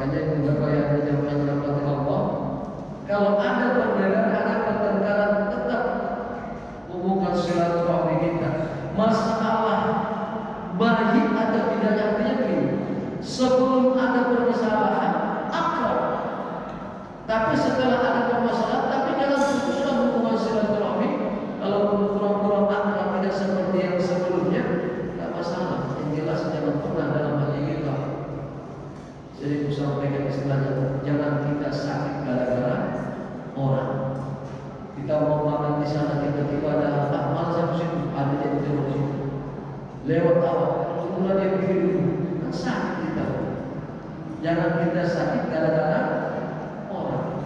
Makanya juga yang menyampaikan rahmat Allah, kalau ada perbedaan, ada pertengkaran, tetap hubungan silaturahmi kita. Masalah baik atau tidaknya artinya begini, sebelum ada permasalahan akrab, tapi setelah ada permasalahan, tapi jangan putuskan hubungan silaturahmi. Kalau kurang-kurang akrab tidak seperti yang sebelumnya, tidak masalah. Yang jelas jangan pernah dalam hati kita. Jadi aku sampaikan istilahnya, jangan kita sakit gara-gara orang. Kita mau makan di sana, tiba-tiba ada malas aku situ, ada yang di situ. Lewat awal, kemudian dia pikir dulu, kan sakit kita. Jangan kita sakit gara-gara orang.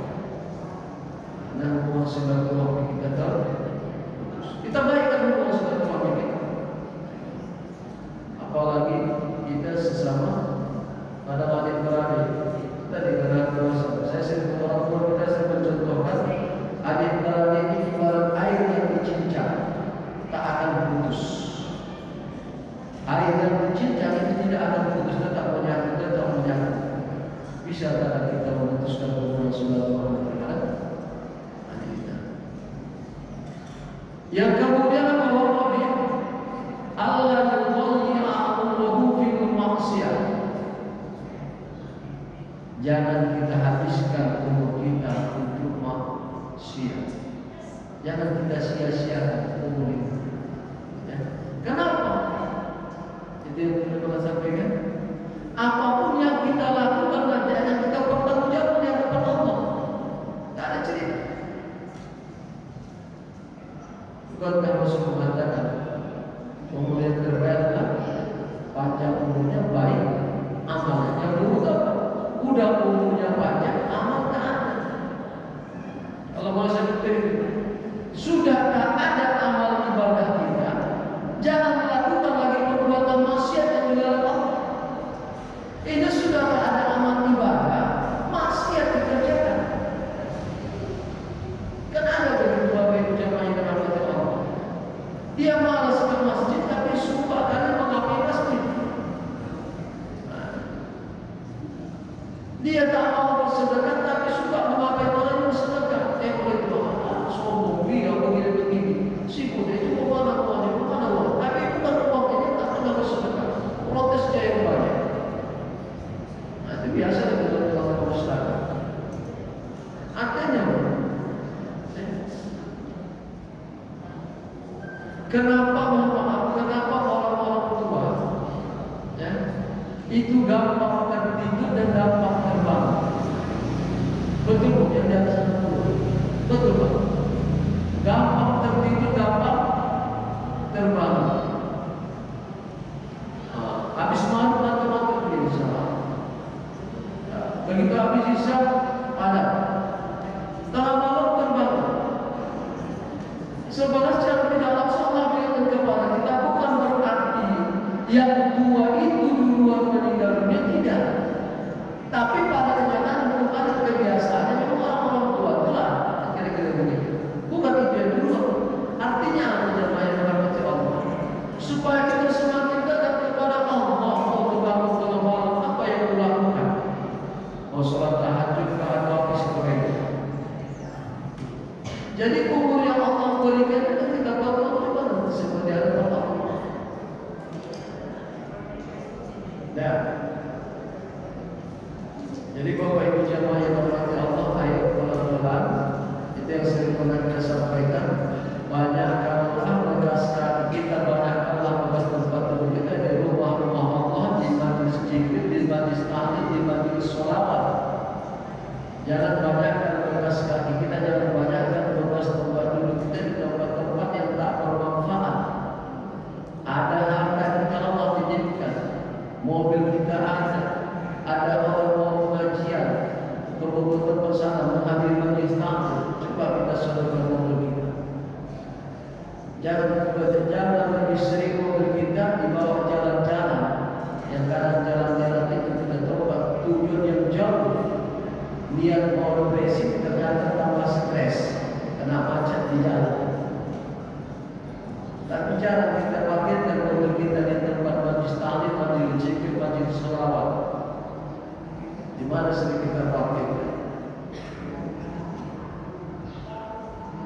Nah, hubungan silaturahmi kita terputus. Kita baikkan hubungan silaturahmi kita. Apalagi kita sesama pada adik-beradik. Kita dikatakan bahwa saya sering orang tua kita saya mencontohkan adik-beradik ini ibarat air yang dicincang, tak akan putus. Air yang dicincang itu tidak akan putus, tetap menyatu. Bisa tak kita memutuskan hubungan silaturahmi terhadap adik kita? Yang kemudian bahwa Allah yudhayyi'a umruhu fil maksiyah. Jangan kita habiskan umur kita untuk maksiat. Jangan kita sia-siakan umur ini. Ya. Kenapa? Itu yang kita sampaikan. Apapun yang kita lakukan nanti akan kita bertanggung jawab di hadapan Allah. Tak ada cerita. Bukankah Rasul mengatakan umur yang terbaik adalah panjang umurnya, baik amalnya. Yang buruk apa? Udah umurnya panjang, amal tak ada. Kalau mau saya berpikir, sudah tak ada amal ibadah kita, jangan melakukan lagi perbuatan maksiat yang dilarang Allah. Ini sudah tak ada amal ibadah, maksiat dikerjakan. Kan ada begitu Bapak Ibu jamaah yang dirahmati Allah. Dia malas ke masjid tapi suka kali mengapai masjid. Dia tak mau bersedekah tapi suka mengapai orang yang bersedekah. Oleh Tuhan, sombong dia begini-begini. Sibuk itu kemana uangnya, kemana uang? Tapi bukan uangnya, tak pernah bersedekah. Protes dia yang banyak. Nah, itu biasa dengan orang Ustaz. Artinya, kenapa orang-orang tua ya, itu gampang tertidur dan gampang terbang? Betul bu, yang di atas itu betul pak. Gampang tertidur, gampang terbang. Habis malam nanti bisa. Begitu habis isya ada. Tengah malam terbang. Sebenarnya tidak langsung Allah berikan kepada kita, bukan berarti yang tua itu duluan meninggal dunia, tidak. Tapi pada kenyataan bukan ada kebiasaannya, memang orang-orang tua itulah kira-kira begitu. Bukan itu yang dulu. Artinya jemaah yang dirahmati Allah, supaya kita semakin dekat kepada Allah. Untuk bangun tengah malam, apa yang kulakukan? Oh, sholat tahajud, atau apa sebagainya. Jadi umur yang Allah berikan itu kita bangun seperti ada Allah. Nah, jadi Bapak Ibu jamaah yang dirahmati Allah, ayo pelan-pelan. Itu yang sering pernah kita sampaikan. Banyakkanlah menegaskan kita, banyakkanlah menegaskan tempat duduk kita di rumah-rumah Allah, di majlis zikir, di majlis tahlim, di majlis sholawat. Jangan banyakkan menegas kaki kita, jangan banyakkan menegas tempat duduk kita di tempat-tempat yang tak bermanfaat. Ada harta kita Allah titipkan, mobil kita ada orang mau pengajian, betul-betul bersama menghadiri majlis taklim, coba kita sadarkan mobil kita. Jangan lebih sering mobil kita di bawah jalan-jalan yang kadang jalan-jalan itu kita tempat tujuan yang jauh. Niat mau basic ternyata tambah stres, kena macet di jalan. Tapi jarang kita pakaikan mobil kita di tempat majlis taklim, majlis zikir, majlis sholawat. Di mana sering kita parkir?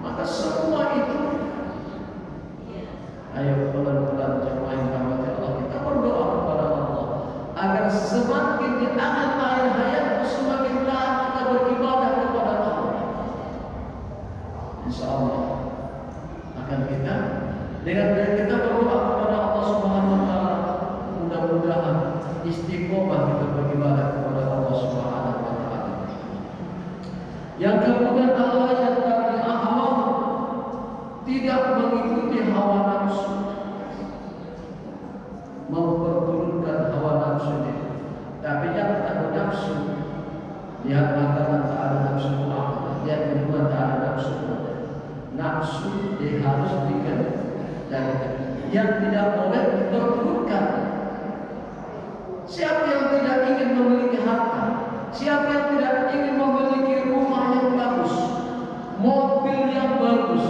Maka semua itu, ayo pelan-pelan jemaah yang dirahmati Allah, kita berdoa kepada Allah agar semakin di akhir hayatku semakin taat kita beribadah kepada Allah. Insya Allah akan kita dengan kita berdoa kepada Allah Subhanahu Wa Taala, mudah-mudahan istiqomah kita beribadah kepada Allah Subhanahu Wa Taala. Yang kemudian Allah yang tadi akhlak tidak mengikuti hawa nafsu, memperturutkan hawa nafsu, tapi yang tak ada nafsu, lihat makanan tak ada nafsu makan, lihat minuman tak ada nafsu. Nafsu dia harus dikendalikan. Yang tidak boleh diperturutkan. Siapa yang tidak ingin memiliki harta? Siapa yang tidak ingin memiliki rumah yang bagus, mobil yang bagus,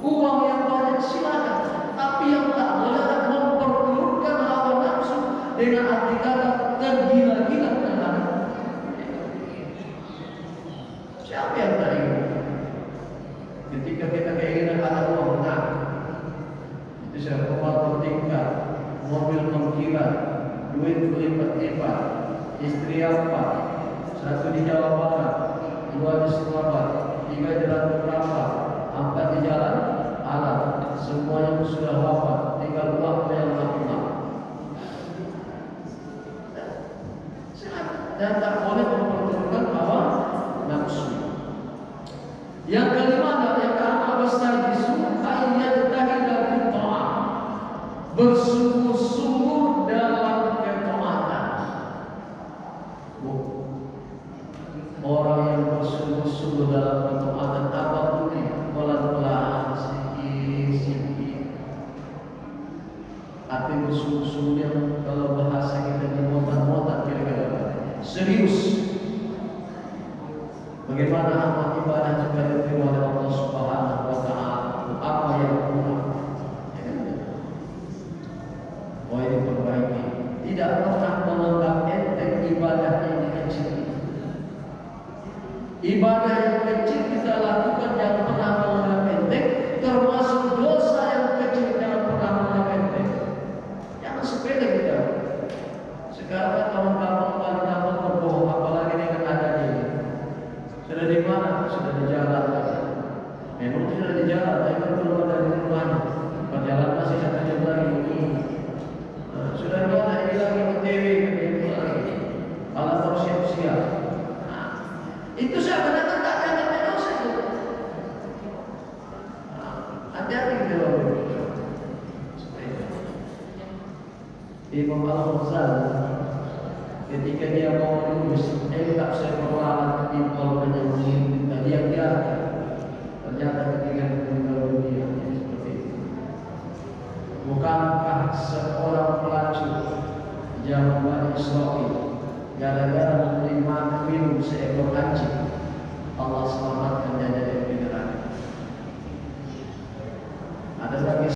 uang yang banyak, silakan. Tapi yang tak boleh memperturutkan hawa nafsu dengan arti kata tergila-gila. Siapa yang tak ingin? Ketika kita keinginan ada uang, nah, itu saya rumah bertingkat, mobil mengkilat, duit berlipat-lipat, istri apa, satu di Jawa Barat, dua di Sumatra, tiga di Ratu Berapa, empat di Jalan Alam, semuanya sudah wafat, tinggal uang yang Allah. Dan tak boleh memperturutkan hawa nafsu. Yang kelima adalah yang keempat berstajisu ayat tahidah ta'ah, bersungguh-sungguh dalam ketaatan. Orang yang bersungguh-sungguh dalam ketaatan apapun pelan-pelan, sikit-sikit. Arti bersungguh-sungguh kalau bahasa kita di motat-motat kira-kira serius. Bagaimana amal ibadah juga diterima oleh Allah Subhanahu Wa Taala? Apa yang kurang? Oh, ini perbaiki. Tidak pernah menganggap enteng ibadah yang kecil. Ibadah yang kecil kita lakukan yang pernah menganggap enteng, termasuk dosa yang kecil yang pernah menganggap enteng. Jangan sepele kita. Sekarang kawan-kawan paling gampang berbohong, apalagi dengan adanya. Sudah di mana? Sudah di jalan. Memang sudah di jalan, tapi keluar dari rumahnya. Perjalanan masih 1 jam lagi. Sudah di mana? Ini lagi OTW ke lagi. Alat bersiap-siap. Itu sebenarnya tak ada dosa itu. Hati-hati kita lakukan. Imam Al-Ghazali ketika dia mau menulis, tak saya perlahan impor menyanyi dia ternyata ketika meninggal dunia seperti itu. Bukankah seorang pelacur zaman Bani Israil gara-gara menerima minum seekor anjing, Allah selamatkan dia dari api neraka? Ada lagi